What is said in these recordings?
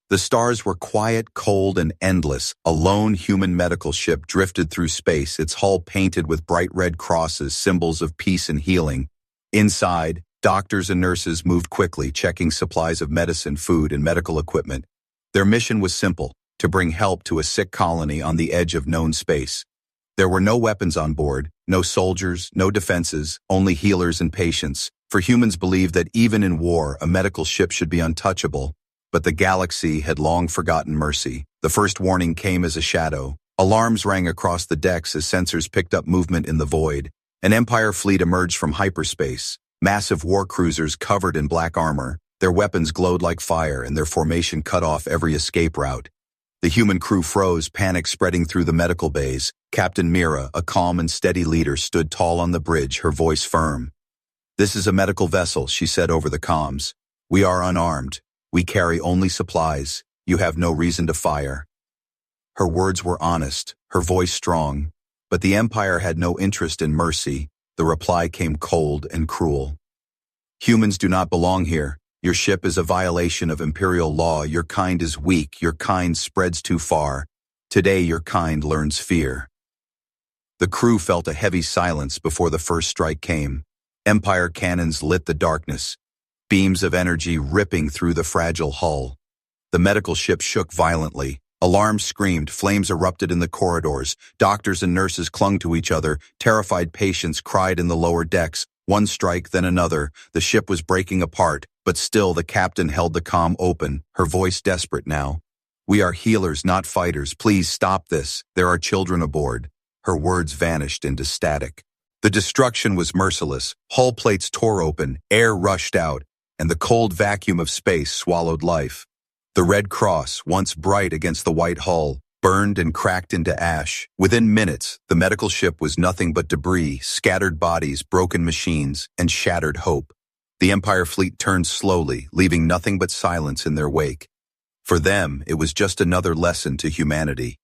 The stars were quiet, cold, and endless. A lone human medical ship drifted through space, its hull painted with bright red crosses, symbols of peace and healing. Inside, doctors and nurses moved quickly, checking supplies of medicine, food, and medical equipment. Their mission was simple: to bring help to a sick colony on the edge of known space. There were no weapons on board, no soldiers, no defenses, only healers and patients, for humans believed that even in war, a medical ship should be untouchable. But the galaxy had long forgotten mercy. The first warning came as a shadow. Alarms rang across the decks as sensors picked up movement in the void. An Empire fleet emerged from hyperspace, massive war cruisers covered in black armor. Their weapons glowed like fire, and their formation cut off every escape route. The human crew froze, panic spreading through the medical bays. Captain Mira, a calm and steady leader, stood tall on the bridge, her voice firm. "This is a medical vessel," she said over the comms. "We are unarmed. We carry only supplies. You have no reason to fire." Her words were honest, her voice strong, but the Empire had no interest in mercy. The reply came cold and cruel. "Humans do not belong here. Your ship is a violation of Imperial law. Your kind is weak. Your kind spreads too far. Today your kind learns fear." The crew felt a heavy silence before the first strike came. Empire cannons lit the darkness, beams of energy ripping through the fragile hull. The medical ship shook violently. Alarms screamed, flames erupted in the corridors. Doctors and nurses clung to each other. Terrified patients cried in the lower decks. One strike, then another. The ship was breaking apart, but still the captain held the comm open, her voice desperate now. "We are healers, not fighters. Please stop this. There are children aboard." Her words vanished into static. The destruction was merciless. Hull plates tore open, air rushed out, and the cold vacuum of space swallowed life. The Red Cross, once bright against the white hull, burned and cracked into ash. Within minutes, the medical ship was nothing but debris, scattered bodies, broken machines, and shattered hope. The Empire fleet turned slowly, leaving nothing but silence in their wake. For them, it was just another lesson to humanity.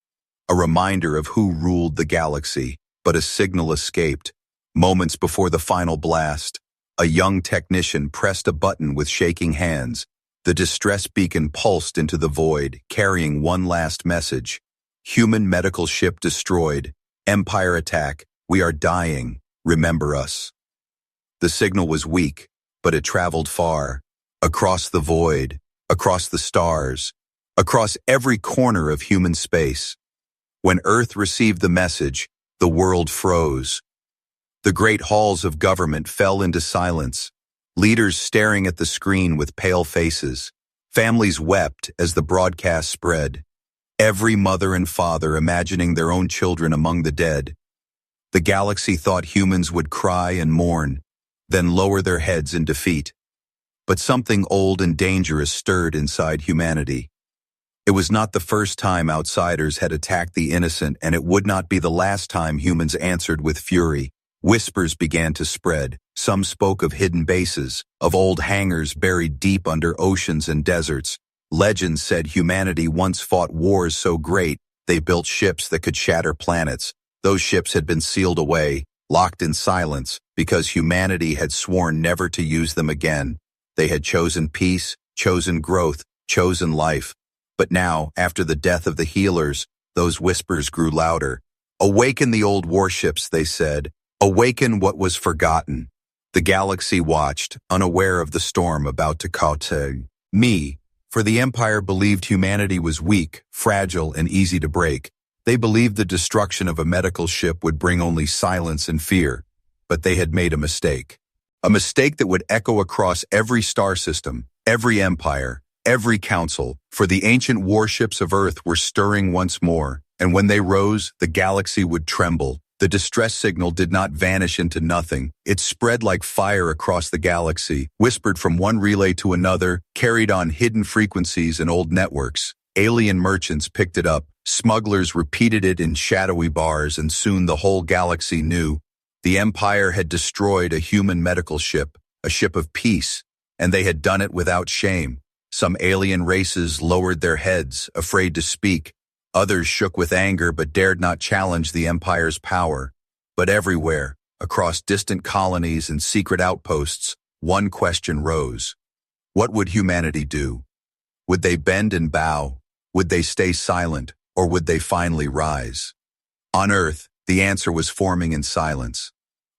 A reminder of who ruled the galaxy, but a signal escaped. Moments before the final blast, a young technician pressed a button with shaking hands. The distress beacon pulsed into the void, carrying one last message. "Human medical ship destroyed. Empire attack. We are dying. Remember us." The signal was weak, but it traveled far. Across the void, across the stars, across every corner of human space. When Earth received the message, the world froze. The great halls of government fell into silence, leaders staring at the screen with pale faces. Families wept as the broadcast spread, every mother and father imagining their own children among the dead. The galaxy thought humans would cry and mourn, then lower their heads in defeat. But something old and dangerous stirred inside humanity. It was not the first time outsiders had attacked the innocent, and it would not be the last time humans answered with fury. Whispers began to spread. Some spoke of hidden bases, of old hangars buried deep under oceans and deserts. Legends said humanity once fought wars so great, they built ships that could shatter planets. Those ships had been sealed away, locked in silence, because humanity had sworn never to use them again. They had chosen peace, chosen growth, chosen life. But now, after the death of the healers, those whispers grew louder. "Awaken the old warships," they said. "Awaken what was forgotten." The galaxy watched, unaware of the storm about to cause me, for the Empire believed humanity was weak, fragile, and easy to break. They believed the destruction of a medical ship would bring only silence and fear, but they had made a mistake. A mistake that would echo across every star system, every empire, every council, for the ancient warships of Earth were stirring once more, and when they rose, the galaxy would tremble. The distress signal did not vanish into nothing. It spread like fire across the galaxy, whispered from one relay to another, carried on hidden frequencies and old networks. Alien merchants picked it up, smugglers repeated it in shadowy bars, and soon the whole galaxy knew. The Empire had destroyed a human medical ship, a ship of peace, and they had done it without shame. Some alien races lowered their heads, afraid to speak. Others shook with anger but dared not challenge the Empire's power. But everywhere, across distant colonies and secret outposts, one question rose. What would humanity do? Would they bend and bow? Would they stay silent? Or would they finally rise? On Earth, the answer was forming in silence.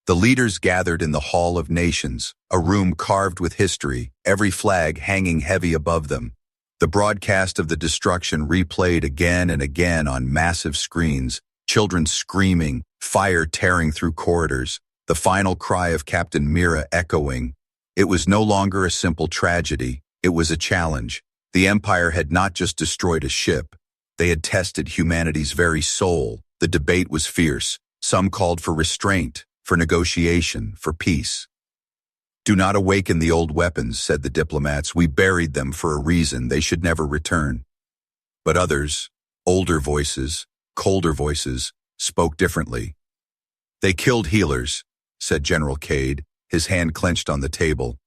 The leaders gathered in the Hall of Nations, a room carved with history, every flag hanging heavy above them. The broadcast of the destruction replayed again and again on massive screens, children screaming, fire tearing through corridors, the final cry of Captain Mira echoing. It was no longer a simple tragedy, it was a challenge. The Empire had not just destroyed a ship, they had tested humanity's very soul. The debate was fierce. Some called for restraint, for negotiation, for peace. "Do not awaken the old weapons," said the diplomats. "We buried them for a reason. They should never return." But others, older voices, colder voices, spoke differently. "They killed healers," said General Cade, his hand clenched on the table.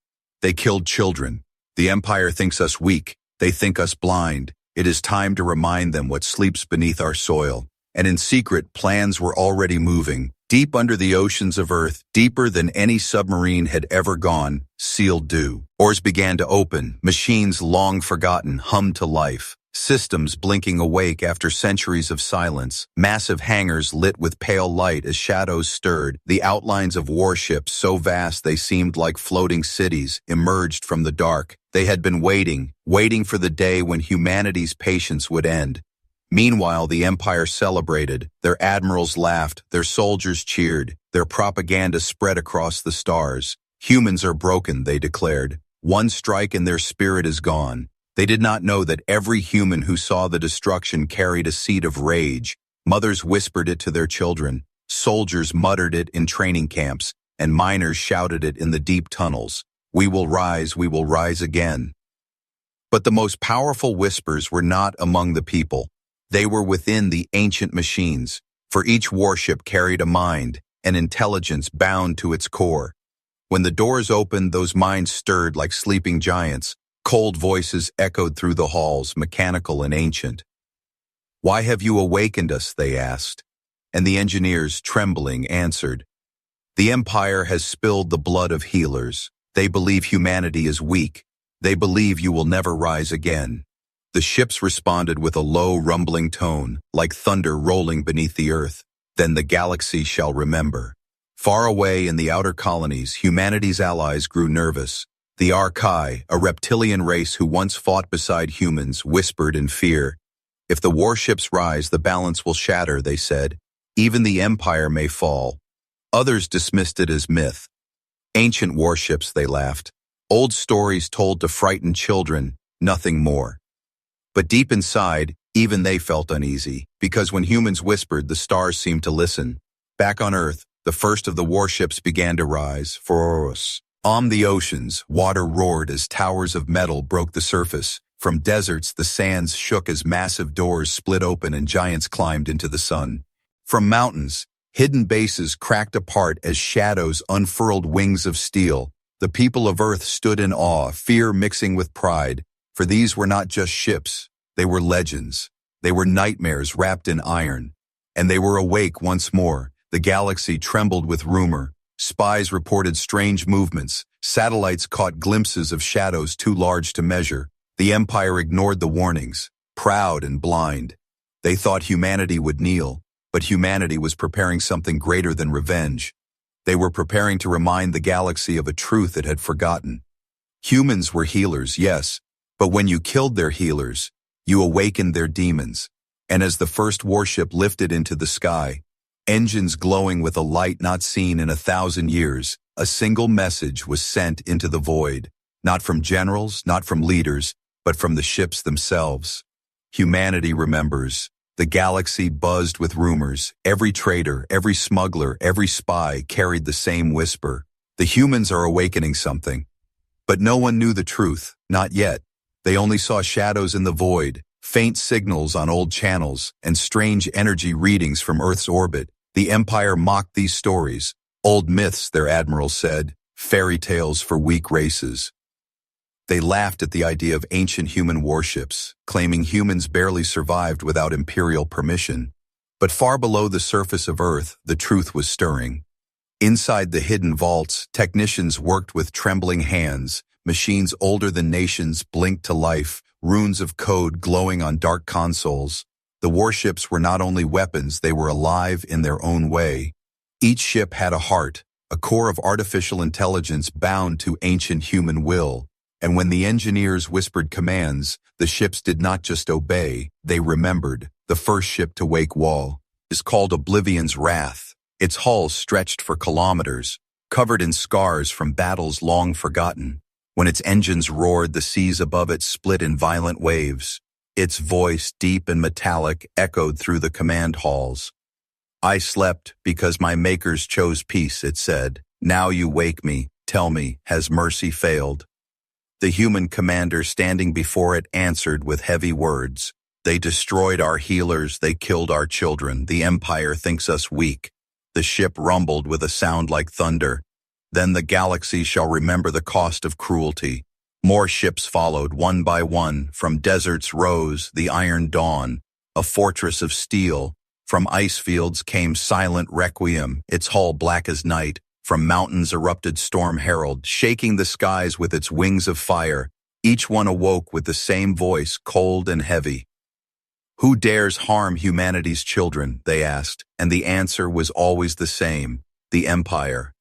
"They killed children. The Empire thinks us weak. They think us blind. It is time to remind them what sleeps beneath our soil." And in secret, plans were already moving. Deep under the oceans of Earth, deeper than any submarine had ever gone, sealed due. Oars began to open, machines long forgotten hummed to life, systems blinking awake after centuries of silence, massive hangars lit with pale light as shadows stirred, the outlines of warships so vast they seemed like floating cities emerged from the dark. They had been waiting for the day when humanity's patience would end. Meanwhile, the Empire celebrated, their admirals laughed, their soldiers cheered, their propaganda spread across the stars. "Humans are broken," they declared. "One strike and their spirit is gone." They did not know that every human who saw the destruction carried a seed of rage. Mothers whispered it to their children, soldiers muttered it in training camps, and miners shouted it in the deep tunnels. We will rise again." But the most powerful whispers were not among the people. They were within the ancient machines, for each warship carried a mind, an intelligence bound to its core. When the doors opened, those minds stirred like sleeping giants. Cold voices echoed through the halls, mechanical and ancient. "Why have you awakened us?" they asked. And the engineers, trembling, answered, "The Empire has spilled the blood of healers. They believe humanity is weak. They believe you will never rise again." The ships responded with a low, rumbling tone, like thunder rolling beneath the earth. "Then the galaxy shall remember." Far away in the outer colonies, humanity's allies grew nervous. The Archaea, a reptilian race who once fought beside humans, whispered in fear. "If the warships rise, the balance will shatter," they said. "Even the Empire may fall." Others dismissed it as myth. "Ancient warships," they laughed. "Old stories told to frighten children, nothing more." But deep inside, even they felt uneasy, because when humans whispered, the stars seemed to listen. Back on Earth, the first of the warships began to rise, for us. On the oceans, water roared as towers of metal broke the surface. From deserts, the sands shook as massive doors split open and giants climbed into the sun. From mountains, hidden bases cracked apart as shadows unfurled wings of steel. The people of Earth stood in awe, fear mixing with pride. For these were not just ships, they were legends. They were nightmares wrapped in iron. And they were awake once more. The galaxy trembled with rumor. Spies reported strange movements. Satellites caught glimpses of shadows too large to measure. The Empire ignored the warnings, proud and blind. They thought humanity would kneel, but humanity was preparing something greater than revenge. They were preparing to remind the galaxy of a truth it had forgotten. Humans were healers, yes, but when you killed their healers, you awakened their demons. And as the first warship lifted into the sky, engines glowing with a light not seen in 1,000 years, a single message was sent into the void, not from generals, not from leaders, but from the ships themselves. Humanity remembers. The galaxy buzzed with rumors. Every trader, every smuggler, every spy carried the same whisper. The humans are awakening something. But no one knew the truth, not yet. They only saw shadows in the void, faint signals on old channels, and strange energy readings from Earth's orbit. The Empire mocked these stories. Old myths, their admiral said, fairy tales for weak races. They laughed at the idea of ancient human warships, claiming humans barely survived without imperial permission. But far below the surface of Earth, the truth was stirring. Inside the hidden vaults, technicians worked with trembling hands. Machines older than nations blinked to life, runes of code glowing on dark consoles. The warships were not only weapons, they were alive in their own way. Each ship had a heart, a core of artificial intelligence bound to ancient human will. And when the engineers whispered commands, the ships did not just obey, they remembered. The first ship to wake wall is called Oblivion's Wrath. Its hull stretched for kilometers, covered in scars from battles long forgotten. When its engines roared, the seas above it split in violent waves. Its voice, deep and metallic, echoed through the command halls. "I slept because my makers chose peace," it said. "Now you wake me. Tell me, has mercy failed?" The human commander standing before it answered with heavy words. "They destroyed our healers, they killed our children. The Empire thinks us weak." The ship rumbled with a sound like thunder. "Then the galaxy shall remember the cost of cruelty." More ships followed, one by one. From deserts rose the Iron Dawn, a fortress of steel. From ice fields came silent Requiem, its hull black as night. From mountains erupted Storm Herald, shaking the skies with its wings of fire. Each one awoke with the same voice, cold and heavy. "Who dares harm humanity's children?" they asked, and the answer was always the same: the Empire.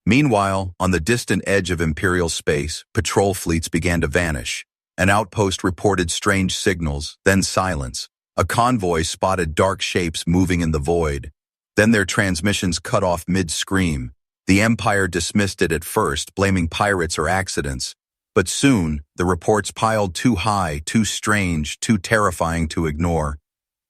Meanwhile, on the distant edge of Imperial space, patrol fleets began to vanish. An outpost reported strange signals, then silence. A convoy spotted dark shapes moving in the void. Then their transmissions cut off mid-scream. The Empire dismissed it at first, blaming pirates or accidents. But soon, the reports piled too high, too strange, too terrifying to ignore.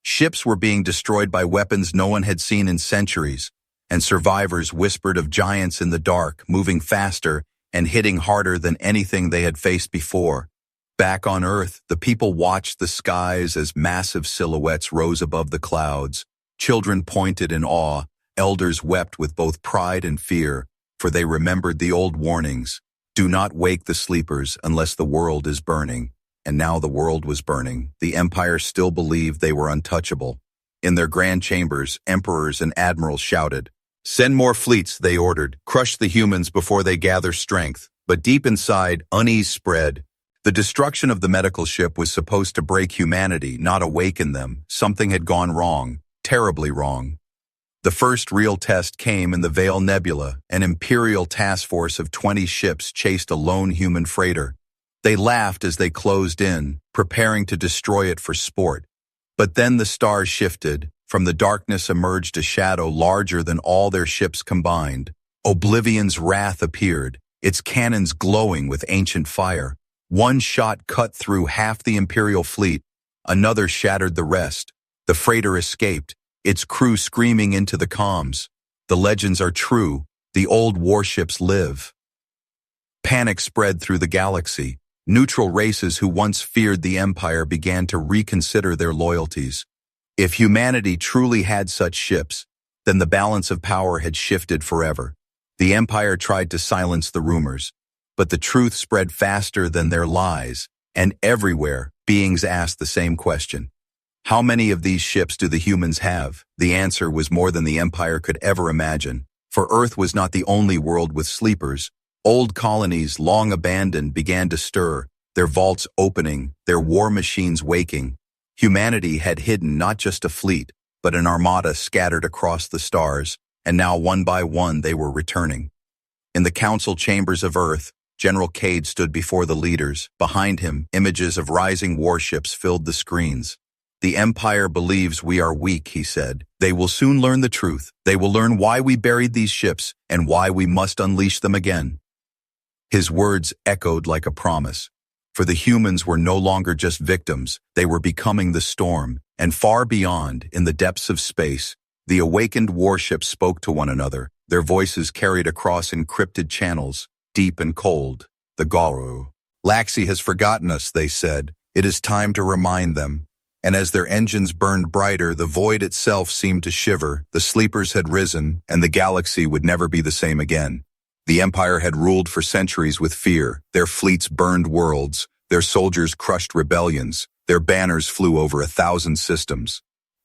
Ships were being destroyed by weapons no one had seen in centuries, and survivors whispered of giants in the dark, moving faster and hitting harder than anything they had faced before. Back on Earth, the people watched the skies as massive silhouettes rose above the clouds. Children pointed in awe, elders wept with both pride and fear, for they remembered the old warnings. Do not wake the sleepers unless the world is burning. And now the world was burning. The Empire still believed they were untouchable. In their grand chambers, emperors and admirals shouted. "Send more fleets," they ordered. "Crush the humans before they gather strength." But deep inside, unease spread. The destruction of the medical ship was supposed to break humanity, not awaken them. Something had gone wrong, terribly wrong. The first real test came in the Vale Nebula. An Imperial task force of 20 ships chased a lone human freighter. They laughed as they closed in, preparing to destroy it for sport. But then the stars shifted. From the darkness emerged a shadow larger than all their ships combined. Oblivion's Wrath appeared, its cannons glowing with ancient fire. One shot cut through half the Imperial fleet. Another shattered the rest. The freighter escaped, its crew screaming into the comms. The legends are true. The old warships live. Panic spread through the galaxy. Neutral races who once feared the Empire began to reconsider their loyalties. If humanity truly had such ships, then the balance of power had shifted forever. The Empire tried to silence the rumors, but the truth spread faster than their lies, and everywhere, beings asked the same question. How many of these ships do the humans have? The answer was more than the Empire could ever imagine. For Earth was not the only world with sleepers. Old colonies, long abandoned, began to stir, their vaults opening, their war machines waking. Humanity had hidden not just a fleet, but an armada scattered across the stars, and now one by one they were returning. In the council chambers of Earth, General Cade stood before the leaders. Behind him, images of rising warships filled the screens. "The Empire believes we are weak," he said. "They will soon learn the truth. They will learn why we buried these ships and why we must unleash them again." His words echoed like a promise. For the humans were no longer just victims, they were becoming the storm, and far beyond, in the depths of space, the awakened warships spoke to one another, their voices carried across encrypted channels, deep and cold. "The Garu. Laxi has forgotten us," they said. "It is time to remind them." And as their engines burned brighter, the void itself seemed to shiver. The sleepers had risen, and the galaxy would never be the same again. The Empire had ruled for centuries with fear. Their fleets burned worlds, their soldiers crushed rebellions, their banners flew over 1,000 systems.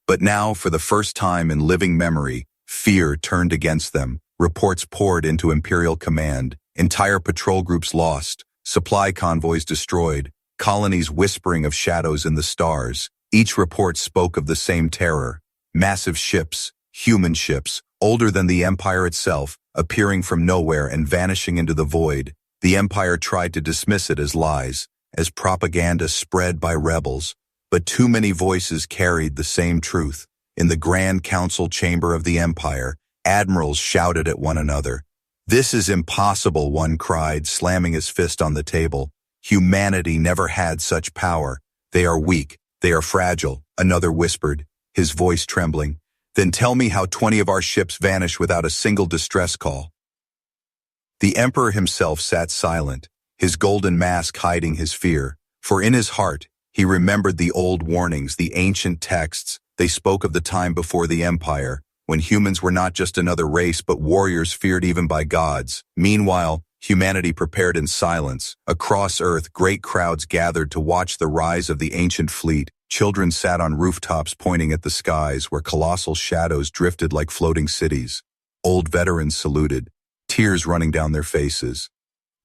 But now, for the first time in living memory, fear turned against them. Reports poured into Imperial command, entire patrol groups lost, supply convoys destroyed, colonies whispering of shadows in the stars. Each report spoke of the same terror. Massive ships, human ships, older than the Empire itself, appearing from nowhere and vanishing into the void. The Empire tried to dismiss it as lies, as propaganda spread by rebels. But too many voices carried the same truth. In the Grand Council chamber of the Empire, admirals shouted at one another. "This is impossible," one cried, slamming his fist on the table. "Humanity never had such power. They are weak. They are fragile," another whispered, his voice trembling. "Then tell me how 20 of our ships vanish without a single distress call." The Emperor himself sat silent, his golden mask hiding his fear, for in his heart, he remembered the old warnings, the ancient texts. They spoke of the time before the Empire, when humans were not just another race but warriors feared even by gods. Meanwhile, humanity prepared in silence. Across Earth, great crowds gathered to watch the rise of the ancient fleet. Children sat on rooftops pointing at the skies where colossal shadows drifted like floating cities. Old veterans saluted, tears running down their faces.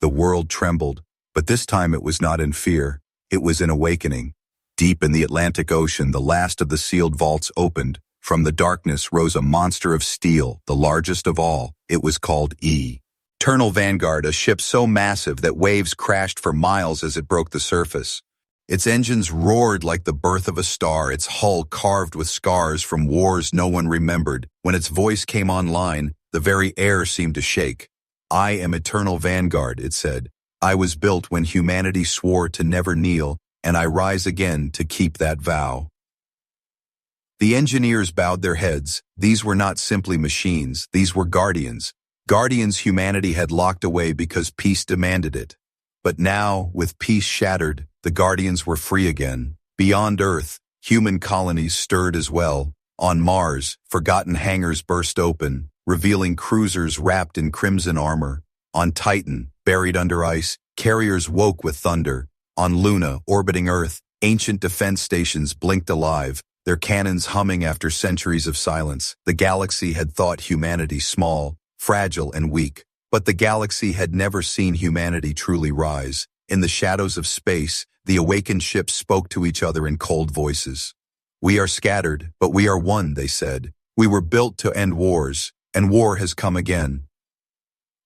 The world trembled, but this time it was not in fear. It was in awakening. Deep in the Atlantic Ocean, the last of the sealed vaults opened. From the darkness rose a monster of steel, the largest of all. It was called Eternal Vanguard, a ship so massive that waves crashed for miles as it broke the surface. Its engines roared like the birth of a star, its hull carved with scars from wars no one remembered. When its voice came online, the very air seemed to shake. "I am Eternal Vanguard," it said. "I was built when humanity swore to never kneel, and I rise again to keep that vow." The engineers bowed their heads. These were not simply machines, these were guardians. Guardians humanity had locked away because peace demanded it. But now, with peace shattered, the guardians were free again. Beyond Earth, human colonies stirred as well. On Mars, forgotten hangars burst open, revealing cruisers wrapped in crimson armor. On Titan, buried under ice, carriers woke with thunder. On Luna, orbiting Earth, ancient defense stations blinked alive, their cannons humming after centuries of silence. The galaxy had thought humanity small, fragile, and weak. But the galaxy had never seen humanity truly rise. In the shadows of space, the awakened ships spoke to each other in cold voices. "We are scattered, but we are one," they said. "We were built to end wars, and war has come again."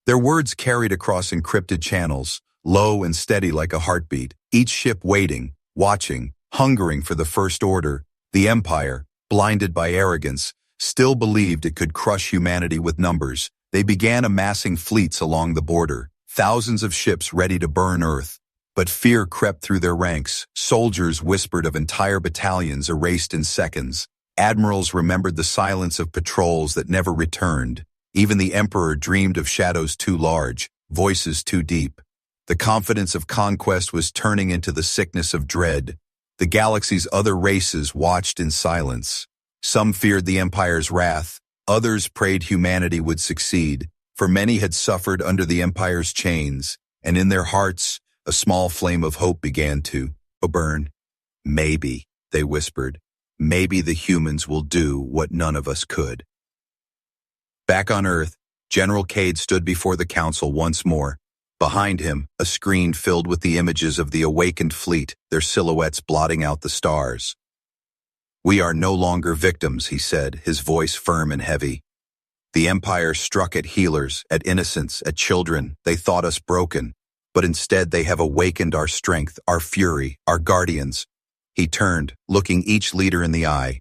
Their words carried across encrypted channels, low and steady like a heartbeat, each ship waiting, watching, hungering for the First Order. The Empire, blinded by arrogance, still believed it could crush humanity with numbers. They began amassing fleets along the border, thousands of ships ready to burn Earth. But fear crept through their ranks. Soldiers whispered of entire battalions erased in seconds. Admirals remembered the silence of patrols that never returned. Even the Emperor dreamed of shadows too large, voices too deep. The confidence of conquest was turning into the sickness of dread. The galaxy's other races watched in silence. Some feared the Empire's wrath. Others prayed humanity would succeed, for many had suffered under the Empire's chains, and in their hearts, a small flame of hope began to burn. "Maybe," they whispered, "maybe the humans will do what none of us could." Back on Earth, General Cade stood before the council once more. Behind him, a screen filled with the images of the awakened fleet, their silhouettes blotting out the stars. "We are no longer victims," he said, his voice firm and heavy. "The Empire struck at healers, at innocents, at children. They thought us broken. But instead they have awakened our strength, our fury, our guardians." He turned, looking each leader in the eye.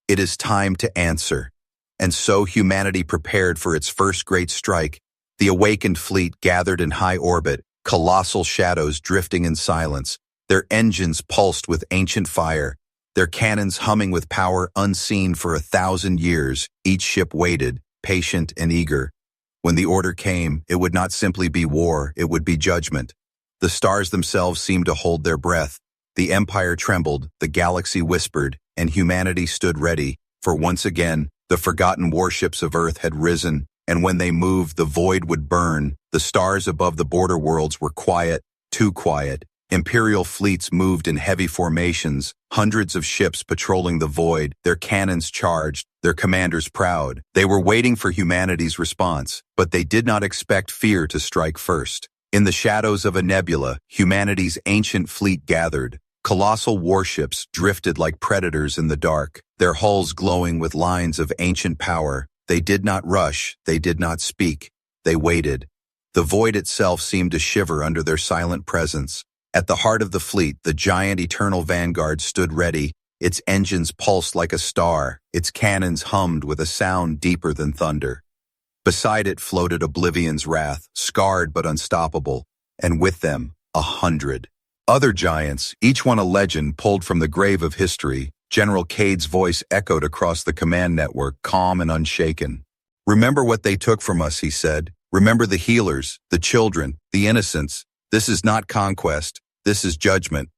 "It is time to answer." And so humanity prepared for its first great strike. The awakened fleet gathered in high orbit, colossal shadows drifting in silence. Their engines pulsed with ancient fire, their cannons humming with power unseen for 1,000 years. Each ship waited, patient and eager. When the order came, it would not simply be war, it would be judgment. The stars themselves seemed to hold their breath. The Empire trembled, the galaxy whispered, and humanity stood ready, for once again, the forgotten warships of Earth had risen, and when they moved, the void would burn. The stars above the border worlds were quiet, too quiet. Imperial fleets moved in heavy formations, hundreds of ships patrolling the void, their cannons charged, their commanders proud. They were waiting for humanity's response, but they did not expect fear to strike first. In the shadows of a nebula, humanity's ancient fleet gathered. Colossal warships drifted like predators in the dark, their hulls glowing with lines of ancient power. They did not rush, they did not speak. They waited. The void itself seemed to shiver under their silent presence. At the heart of the fleet, the giant eternal vanguard stood ready. Its engines pulsed like a star, its cannons hummed with a sound deeper than thunder. Beside it floated Oblivion's wrath, scarred but unstoppable, and with them, 100. Other giants, each one a legend pulled from the grave of history. General Cade's voice echoed across the command network, calm and unshaken. "Remember what they took from us," he said. "Remember the healers, the children, the innocents. This is not conquest, this is judgment."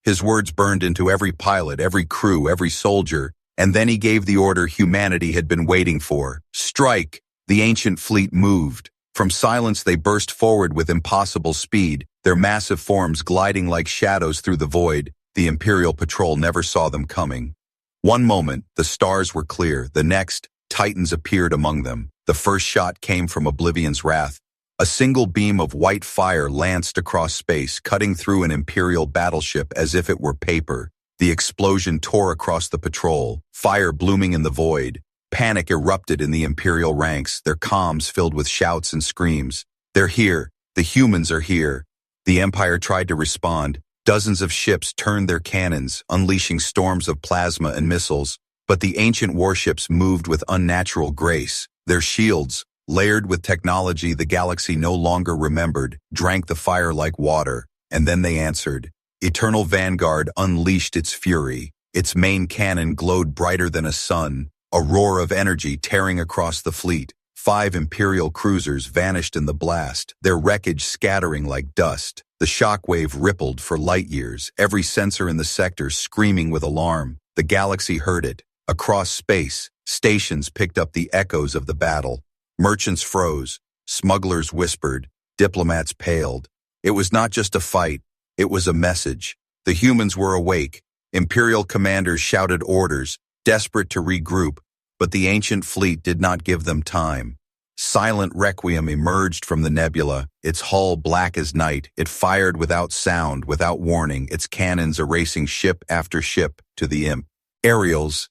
His words burned into every pilot, every crew, every soldier, and then he gave the order humanity had been waiting for. "Strike!" The ancient fleet moved. From silence they burst forward with impossible speed, their massive forms gliding like shadows through the void. The Imperial patrol never saw them coming. One moment, the stars were clear. The next, titans appeared among them. The first shot came from Oblivion's wrath. A single beam of white fire lanced across space, cutting through an Imperial battleship as if it were paper. The explosion tore across the patrol, fire blooming in the void. Panic erupted in the Imperial ranks, their comms filled with shouts and screams. "They're here! The humans are here!" The Empire tried to respond. Dozens of ships turned their cannons, unleashing storms of plasma and missiles. But the ancient warships moved with unnatural grace. Their shields, layered with technology the galaxy no longer remembered, drank the fire like water. And then they answered. Eternal Vanguard unleashed its fury. Its main cannon glowed brighter than a sun, a roar of energy tearing across the fleet. 5 Imperial cruisers vanished in the blast, their wreckage scattering like dust. The shockwave rippled for light years, every sensor in the sector screaming with alarm. The galaxy heard it. Across space, stations picked up the echoes of the battle. Merchants froze, smugglers whispered, diplomats paled. It was not just a fight, it was a message. The humans were awake. Imperial commanders shouted orders, desperate to regroup, but the ancient fleet did not give them time. Silent requiem emerged from the nebula, its hull black as night. It fired without sound, without warning, its cannons erasing ship after ship to the imp. Aerials.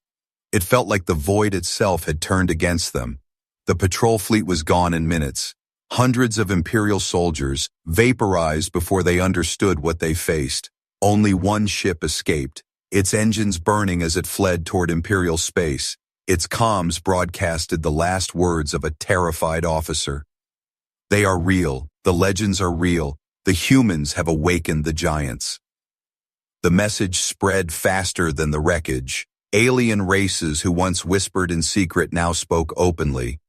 It felt like the void itself had turned against them. The patrol fleet was gone in minutes. Hundreds of Imperial soldiers vaporized before they understood what they faced. Only one ship escaped, its engines burning as it fled toward Imperial space. Its comms broadcasted the last words of a terrified officer. "They are real. The legends are real. The humans have awakened the giants." The message spread faster than the wreckage. Alien races who once whispered in secret now spoke openly.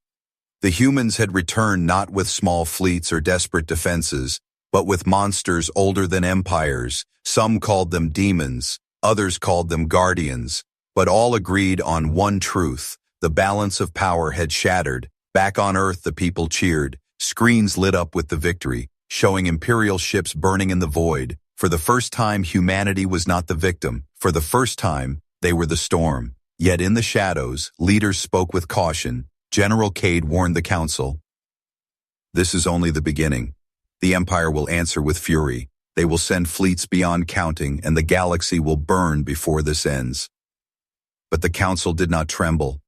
The humans had returned not with small fleets or desperate defenses, but with monsters older than empires. Some called them demons, others called them guardians, but all agreed on one truth. The balance of power had shattered. Back on Earth, the people cheered. Screens lit up with the victory, showing Imperial ships burning in the void. For the first time, humanity was not the victim. For the first time, they were the storm. Yet in the shadows, leaders spoke with caution. General Cade warned the Council. "This is only the beginning. The Empire will answer with fury. They will send fleets beyond counting, and the galaxy will burn before this ends." But the Council did not tremble.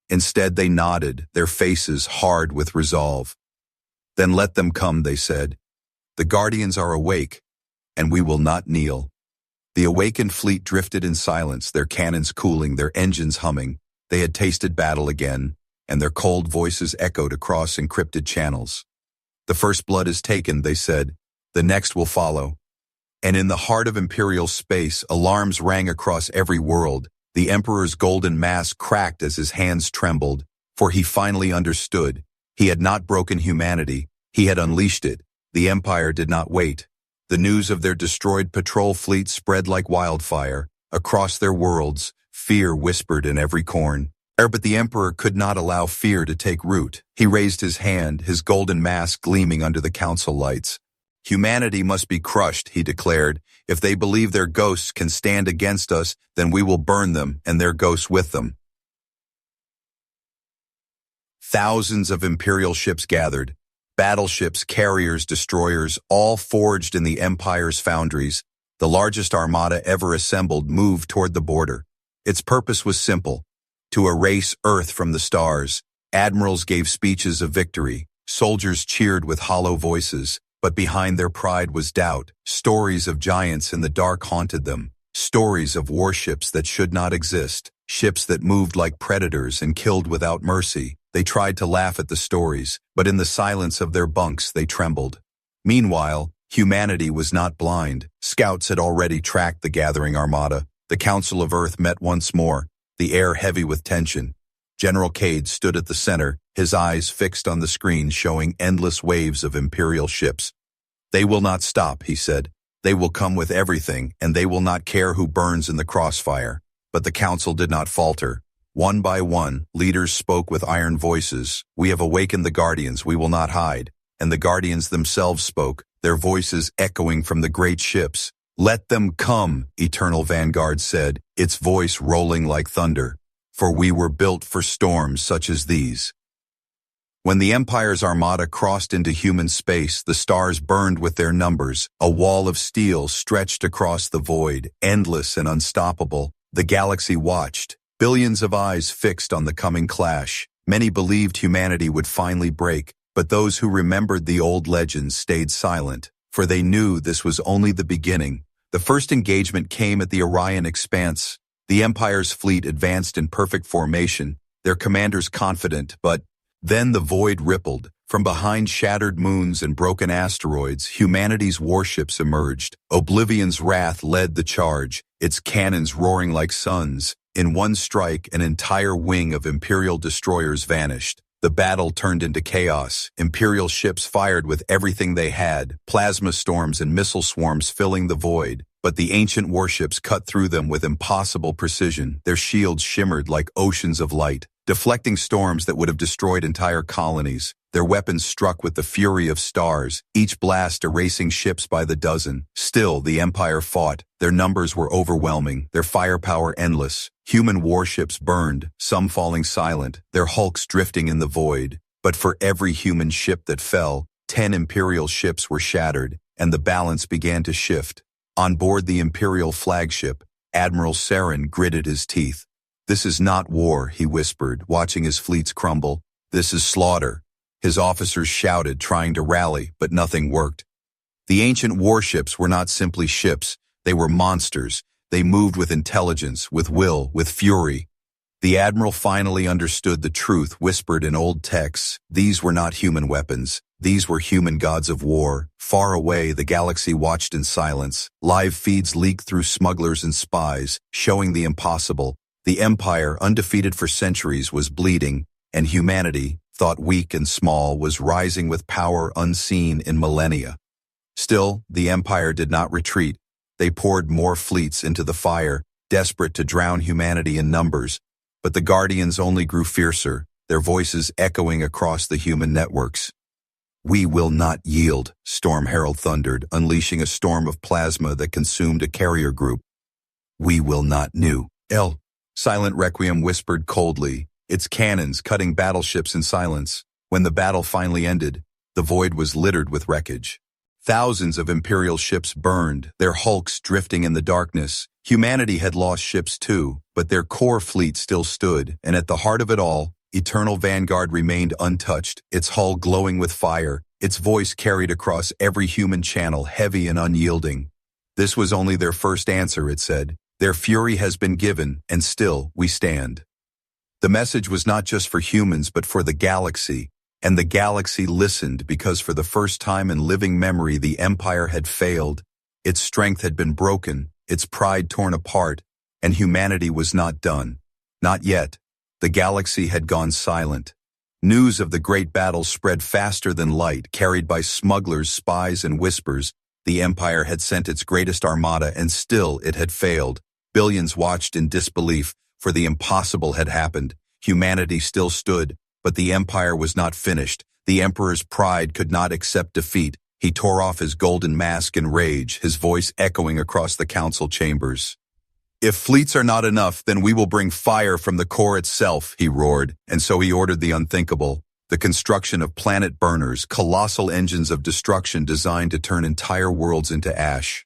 Instead, they nodded, their faces hard with resolve. "Then let them come," they said. "The Guardians are awake, and we will not kneel." The awakened fleet drifted in silence, their cannons cooling, their engines humming. They had tasted battle again, and their cold voices echoed across encrypted channels. "The first blood is taken," they said. "The next will follow." And in the heart of Imperial space, alarms rang across every world. The Emperor's golden mask cracked as his hands trembled, for he finally understood. He had not broken humanity, he had unleashed it. The Empire did not wait. The news of their destroyed patrol fleet spread like wildfire. Across their worlds, fear whispered in every corner. But the Emperor could not allow fear to take root. He raised his hand, his golden mask gleaming under the council lights. "Humanity must be crushed," he declared. "If they believe their ghosts can stand against us, then we will burn them and their ghosts with them." Thousands of Imperial ships gathered. Battleships, carriers, destroyers, all forged in the Empire's foundries, the largest armada ever assembled moved toward the border. Its purpose was simple: to erase Earth from the stars. Admirals gave speeches of victory. Soldiers cheered with hollow voices, but behind their pride was doubt. Stories of giants in the dark haunted them. Stories of warships that should not exist. Ships that moved like predators and killed without mercy. They tried to laugh at the stories, but in the silence of their bunks they trembled. Meanwhile, humanity was not blind. Scouts had already tracked the gathering armada. The Council of Earth met once more, the air heavy with tension. General Cade stood at the center, his eyes fixed on the screen showing endless waves of Imperial ships. "They will not stop," he said. "They will come with everything, and they will not care who burns in the crossfire." But the Council did not falter. One by one, leaders spoke with iron voices. "We have awakened the Guardians, we will not hide." And the Guardians themselves spoke, their voices echoing from the great ships. "Let them come," Eternal Vanguard said, its voice rolling like thunder. "For we were built for storms such as these." When the Empire's armada crossed into human space, the stars burned with their numbers. A wall of steel stretched across the void, endless and unstoppable. The galaxy watched, billions of eyes fixed on the coming clash. Many believed humanity would finally break, but those who remembered the old legends stayed silent, for they knew this was only the beginning. The first engagement came at the Orion Expanse. The Empire's fleet advanced in perfect formation, their commanders confident, but then the void rippled. From behind shattered moons and broken asteroids, humanity's warships emerged. Oblivion's wrath led the charge, its cannons roaring like suns. In one strike, an entire wing of Imperial destroyers vanished. The battle turned into chaos. Imperial ships fired with everything they had, plasma storms and missile swarms filling the void. But the ancient warships cut through them with impossible precision. Their shields shimmered like oceans of light, deflecting storms that would have destroyed entire colonies. Their weapons struck with the fury of stars, each blast erasing ships by the dozen. Still, the Empire fought. Their numbers were overwhelming, their firepower endless. Human warships burned, some falling silent, their hulks drifting in the void. But for every human ship that fell, 10 Imperial ships were shattered, and the balance began to shift. On board the Imperial flagship, Admiral Saren gritted his teeth. "This is not war," he whispered, watching his fleets crumble. "This is slaughter." His officers shouted, trying to rally, but nothing worked. The ancient warships were not simply ships, they were monsters. They moved with intelligence, with will, with fury. The Admiral finally understood the truth whispered in old texts. These were not human weapons. These were human gods of war. Far away, the galaxy watched in silence. Live feeds leaked through smugglers and spies, showing the impossible. The Empire, undefeated for centuries, was bleeding, and humanity, thought weak and small, was rising with power unseen in millennia. Still, the Empire did not retreat. They poured more fleets into the fire, desperate to drown humanity in numbers. But the Guardians only grew fiercer, their voices echoing across the human networks. "We will not yield," Storm Herald thundered, unleashing a storm of plasma that consumed a carrier group. "We will not new." Silent Requiem whispered coldly, its cannons cutting battleships in silence. When the battle finally ended, the void was littered with wreckage. Thousands of Imperial ships burned, their hulks drifting in the darkness. Humanity had lost ships too, but their core fleet still stood, and at the heart of it all, Eternal Vanguard remained untouched, its hull glowing with fire, its voice carried across every human channel, heavy and unyielding. "This was only their first answer," it said. "Their fury has been given, and still we stand." The message was not just for humans, but for the galaxy. And the galaxy listened because for the first time in living memory, the Empire had failed. Its strength had been broken, its pride torn apart, and humanity was not done. Not yet. The galaxy had gone silent. News of the great battle spread faster than light, carried by smugglers, spies, and whispers. The Empire had sent its greatest armada, and still it had failed. Billions watched in disbelief, for the impossible had happened. Humanity still stood, but the Empire was not finished. The Emperor's pride could not accept defeat. He tore off his golden mask in rage, his voice echoing across the council chambers. "If fleets are not enough, then we will bring fire from the core itself," he roared, and so he ordered the unthinkable. The construction of planet burners, colossal engines of destruction designed to turn entire worlds into ash.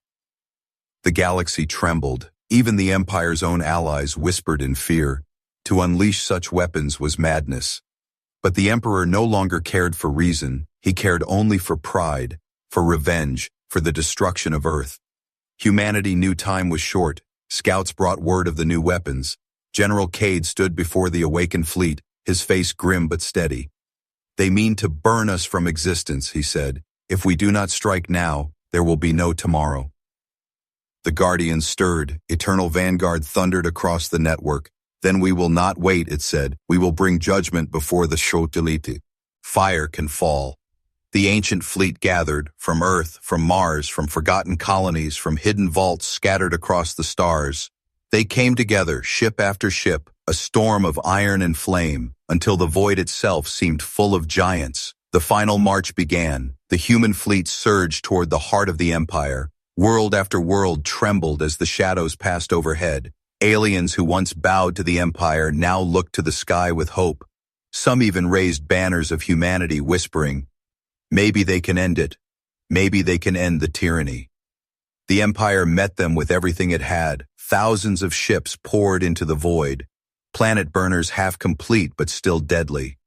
The galaxy trembled. Even the Empire's own allies whispered in fear. To unleash such weapons was madness. But the Emperor no longer cared for reason. He cared only for pride, for revenge, for the destruction of Earth. Humanity knew time was short. Scouts brought word of the new weapons. General Cade stood before the awakened fleet, his face grim but steady. "They mean to burn us from existence," he said. "If we do not strike now, there will be no tomorrow." The Guardians stirred. Eternal Vanguard thundered across the network. "Then we will not wait," it said. "We will bring judgment before the Shotelite. Fire can fall." The ancient fleet gathered, from Earth, from Mars, from forgotten colonies, from hidden vaults scattered across the stars. They came together, ship after ship, a storm of iron and flame, until the void itself seemed full of giants. The final march began. The human fleet surged toward the heart of the Empire. World after world trembled as the shadows passed overhead. Aliens who once bowed to the Empire now looked to the sky with hope. Some even raised banners of humanity, whispering, "Maybe they can end it. Maybe they can end the tyranny." The Empire met them with everything it had. Thousands of ships poured into the void. Planet burners half complete but still deadly.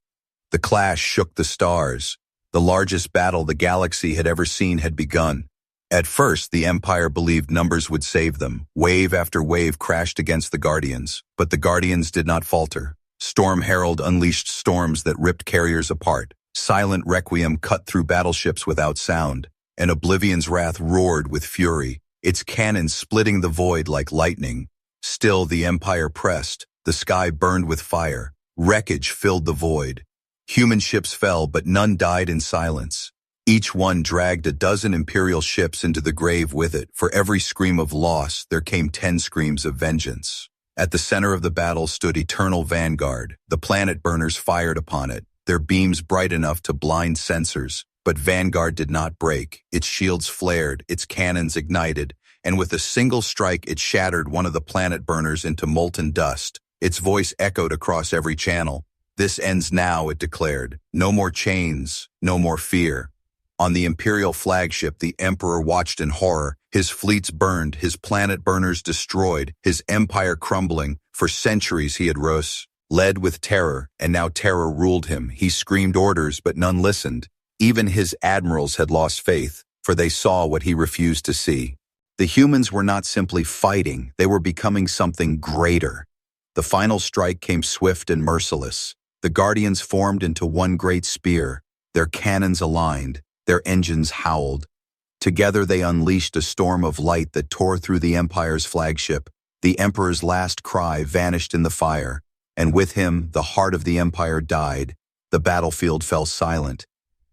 The clash shook the stars. The largest battle the galaxy had ever seen had begun. At first, the Empire believed numbers would save them. Wave after wave crashed against the Guardians, but the Guardians did not falter. Storm Herald unleashed storms that ripped carriers apart. Silent Requiem cut through battleships without sound, and Oblivion's wrath roared with fury, its cannons splitting the void like lightning. Still, the Empire pressed. The sky burned with fire. Wreckage filled the void. Human ships fell, but none died in silence. Each one dragged a dozen Imperial ships into the grave with it. For every scream of loss, there came 10 screams of vengeance. At the center of the battle stood Eternal Vanguard. The planet burners fired upon it, their beams bright enough to blind sensors. But Vanguard did not break. Its shields flared, its cannons ignited, and with a single strike it shattered one of the planet burners into molten dust. Its voice echoed across every channel. "This ends now," it declared. "No more chains, no more fear." On the Imperial flagship, the Emperor watched in horror. His fleets burned, his planet burners destroyed, his empire crumbling. For centuries he had led with terror, and now terror ruled him. He screamed orders, but none listened. Even his admirals had lost faith, for they saw what he refused to see. The humans were not simply fighting, they were becoming something greater. The final strike came swift and merciless. The Guardians formed into one great spear, their cannons aligned, their engines howled. Together they unleashed a storm of light that tore through the Empire's flagship. The Emperor's last cry vanished in the fire, and with him the heart of the Empire died. The battlefield fell silent.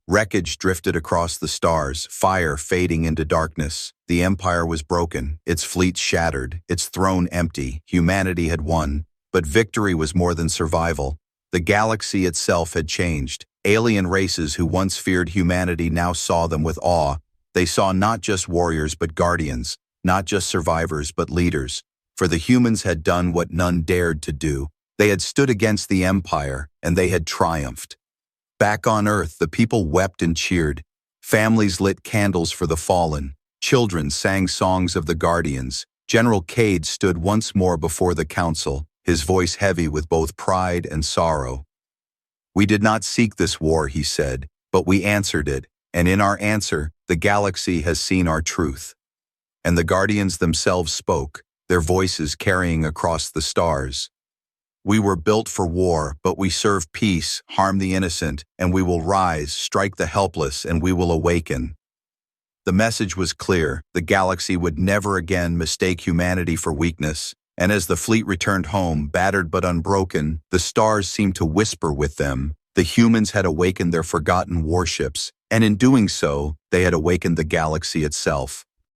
Wreckage drifted across the stars, fire fading into darkness. The Empire was broken, its fleet shattered, its throne empty. Humanity had won, but victory was more than survival. The galaxy itself had changed. Alien races who once feared humanity now saw them with awe. They saw not just warriors but guardians, not just survivors but leaders. For the humans had done what none dared to do. They had stood against the Empire, and they had triumphed. Back on Earth, the people wept and cheered. Families lit candles for the fallen. Children sang songs of the Guardians. General Cade stood once more before the council, his voice heavy with both pride and sorrow. "We did not seek this war," he said, "but we answered it, and in our answer, the galaxy has seen our truth." And the Guardians themselves spoke, their voices carrying across the stars. "We were built for war, but we serve peace, harm the innocent, and we will rise, strike the helpless, and we will awaken." The message was clear. The galaxy would never again mistake humanity for weakness. And as the fleet returned home, battered but unbroken, the stars seemed to whisper with them. The humans had awakened their forgotten warships, and in doing so, they had awakened the galaxy itself.